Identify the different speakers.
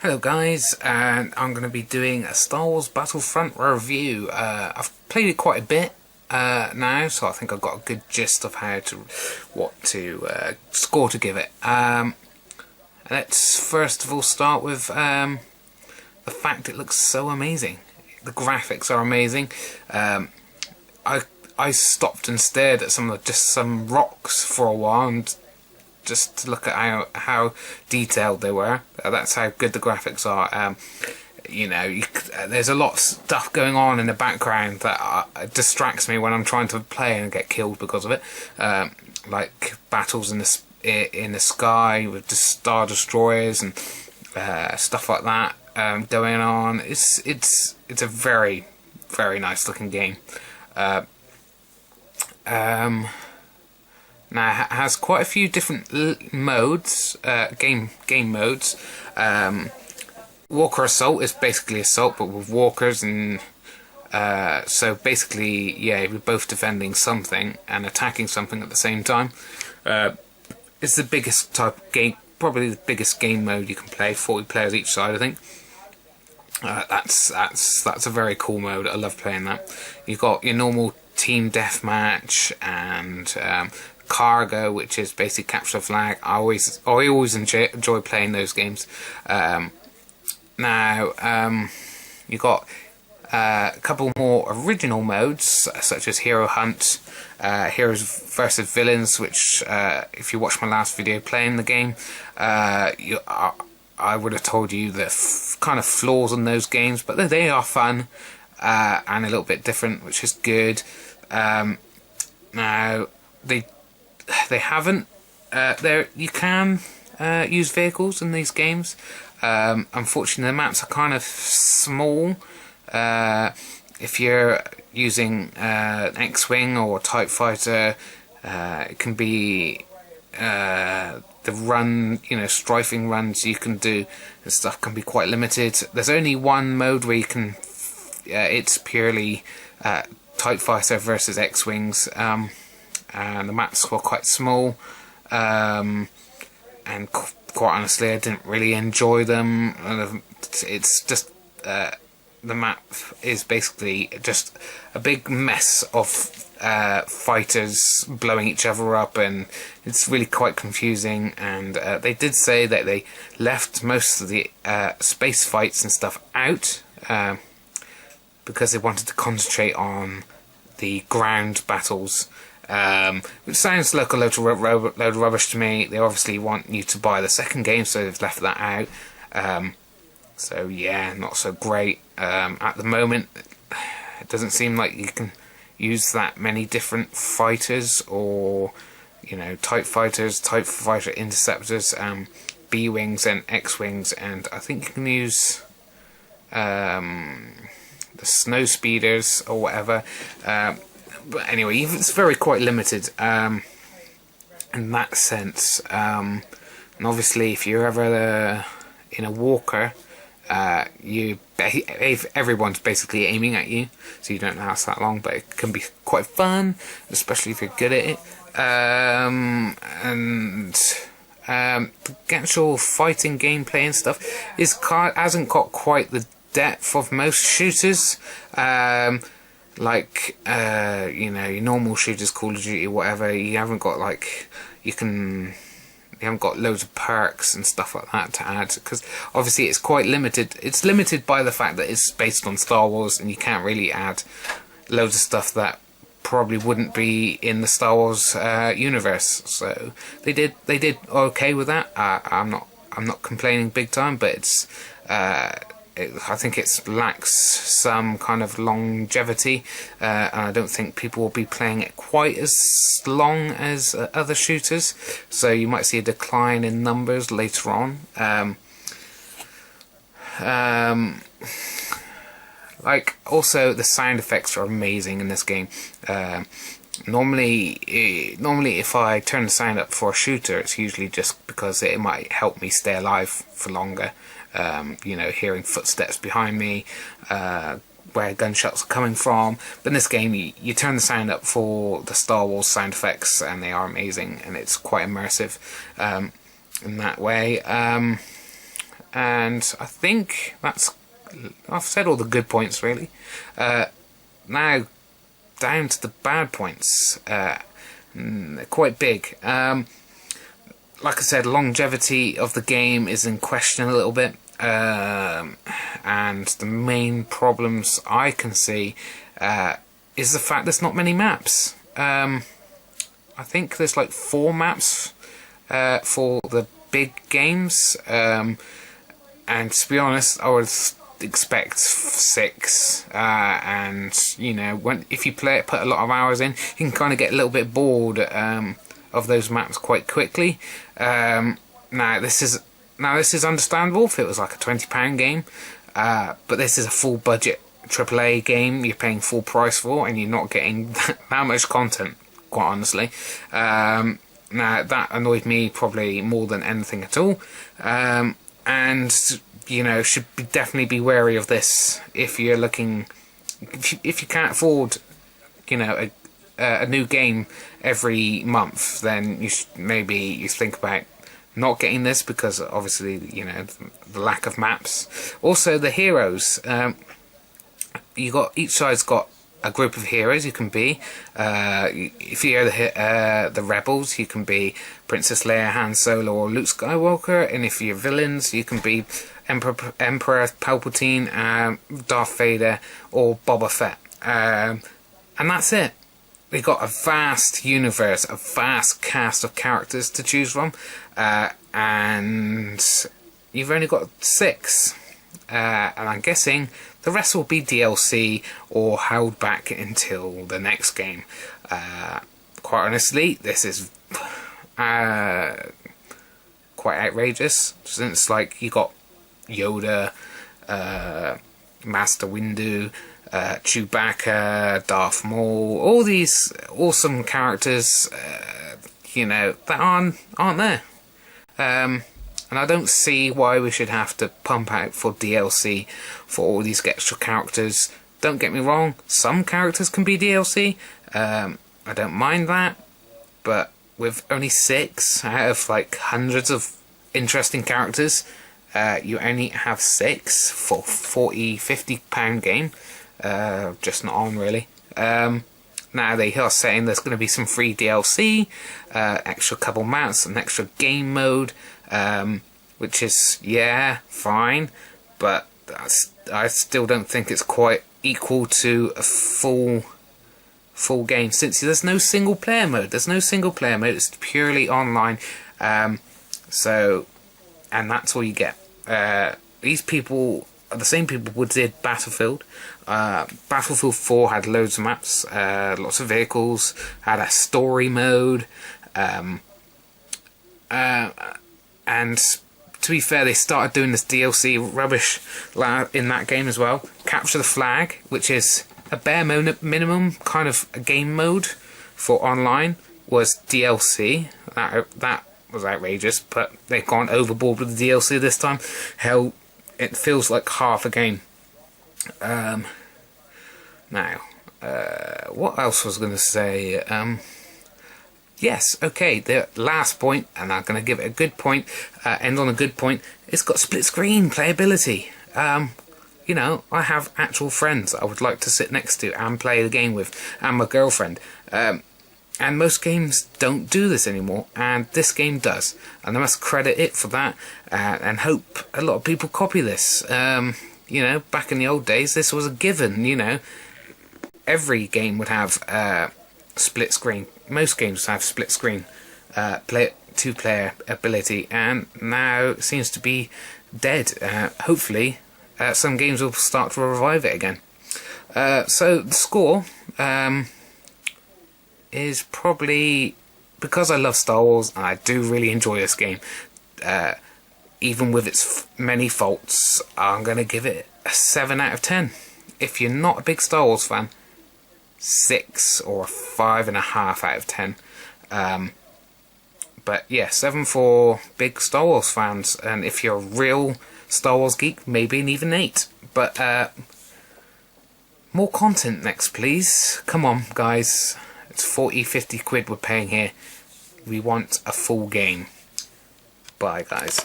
Speaker 1: Hello guys, and I'm going to be doing a Star Wars Battlefront review. I've played it quite a bit now, so I think I've got a good gist of what score to give it. Let's first of all start with the fact it looks so amazing. The graphics are amazing. I stopped and stared at some rocks for a while and just to look at how detailed they were. That's how good the graphics are. There's a lot of stuff going on in the background that distracts me when I'm trying to play and get killed because of it. Like battles in the sky with the Star Destroyers and stuff like that going on. It's a very, very nice looking game. Now it has quite a few different modes, game modes. Walker Assault is basically assault, but with walkers, and so basically, yeah, we're both defending something and attacking something at the same time. It's the biggest type of game, probably the biggest game mode you can play. 40 players each side, I think. That's a very cool mode. I love playing that. You've got your normal team deathmatch and cargo, which is basically capture the flag. I always enjoy playing those games. Now you got a couple more original modes, such as Hero Hunt, Heroes versus Villains, which if you watched my last video playing the game, I would have told you the kind of flaws in those games, but they are fun and a little bit different, which is good. Now they haven't. You can use vehicles in these games. Unfortunately, the maps are kind of small. If you're using an X-wing or a TIE fighter, it can be the run, strafing runs you can do and stuff can be quite limited. There's only one mode where you can. It's purely TIE fighter versus X-wings. And the maps were quite small, and quite honestly I didn't really enjoy them. It's just the map is basically just a big mess of fighters blowing each other up, and it's really quite confusing. And they did say that they left most of the space fights and stuff out because they wanted to concentrate on the ground battles. Which sounds like a load of rubbish to me. They obviously want you to buy the second game, so they've left that out. So yeah, not so great. At the moment, it doesn't seem like you can use that many different fighters, or TIE fighters, TIE fighter interceptors, B-wings and X-wings, and I think you can use the snow speeders or whatever. But anyway, it's quite limited in that sense. And obviously, if you're ever in a walker, everyone's basically aiming at you, so you don't last that long. But it can be quite fun, especially if you're good at it. And the actual fighting gameplay and stuff hasn't got quite the depth of most shooters. Like your normal shooters, Call of Duty, whatever. You haven't got you haven't got loads of perks and stuff like that to add, because obviously it's quite limited. It's limited by the fact that it's based on Star Wars, and you can't really add loads of stuff that probably wouldn't be in the Star Wars universe. So they did okay with that. I'm not complaining big time, but it's. I think it lacks some kind of longevity, and I don't think people will be playing it quite as long as other shooters, so you might see a decline in numbers later on. Also the sound effects are amazing in this game. Normally if I turn the sound up for a shooter, it's usually just because it might help me stay alive for longer. Hearing footsteps behind me, where gunshots are coming from. But in this game, you turn the sound up for the Star Wars sound effects, and they are amazing, and it's quite immersive in that way. and I think I've said all the good points really. Now down to the bad points. They're quite big. Like I said, longevity of the game is in question a little bit, and the main problems I can see is the fact there's not many maps. I think there's like 4 maps for the big games, and to be honest, I would expect 6. And you know, if you put a lot of hours in, you can kind of get a little bit bored of those maps quite quickly. Now this is understandable if it was like a £20 game, but this is a full budget AAA game you're paying full price for, and you're not getting that much content, quite honestly. Now that annoyed me probably more than anything at all, and you know, should definitely be wary of this if you're looking, if you can't afford, you know, a new game every month, then you should maybe think about not getting this, because obviously, you know, the lack of maps. Also the heroes, each side's got a group of heroes you can be. If you're the rebels, you can be Princess Leia, Han Solo, or Luke Skywalker, and if you're villains, you can be Emperor Palpatine, Darth Vader, or Boba Fett. And that's it. We've got a vast universe, a vast cast of characters to choose from, and you've only got 6. And I'm guessing the rest will be DLC or held back until the next game. Quite honestly, this is quite outrageous, since like you got Yoda, Master Windu, Chewbacca, Darth Maul, all these awesome characters, you know, that aren't there. And I don't see why we should have to pump out for DLC for all these extra characters. Don't get me wrong, some characters can be DLC. I don't mind that, but with only 6 out of like hundreds of interesting characters, you only have 6 for £40–50 game. Just not on really. Now they are saying there's going to be some free DLC, extra couple maps, an extra game mode, which is, yeah, fine, but I still don't think it's quite equal to a full game, since there's no single player mode. It's purely online. So, and that's all you get. These people are the same people who did Battlefield. Battlefield 4 had loads of maps, lots of vehicles, had a story mode, and to be fair, they started doing this DLC rubbish in that game as well. Capture the Flag, which is a bare minimum kind of a game mode for online, was DLC. That was outrageous, but they've gone overboard with the DLC this time. Hell, it feels like half a game. Now, what else was I going to say? Yes, okay, the last point, and I'm going to give it a good point, end on a good point. It's got split screen playability. You know, I have actual friends I would like to sit next to and play the game with, and my girlfriend. And most games don't do this anymore, and this game does. And I must credit it for that, and hope a lot of people copy this. You know, back in the old days, this was a given, you know. Every game would have split screen. Most games have split screen two-player ability, and now it seems to be dead. Hopefully, some games will start to revive it again. So the score is probably, because I love Star Wars and I do really enjoy this game, even with its many faults, I'm going to give it a 7 out of 10. If you're not a big Star Wars fan, 6 or a 5.5 out of 10. But yeah, 7 for big Star Wars fans, and if you're a real Star Wars geek, maybe an even 8. But more content next, please. Come on, guys. It's 40–50 quid we're paying here. We want a full game. Bye, guys.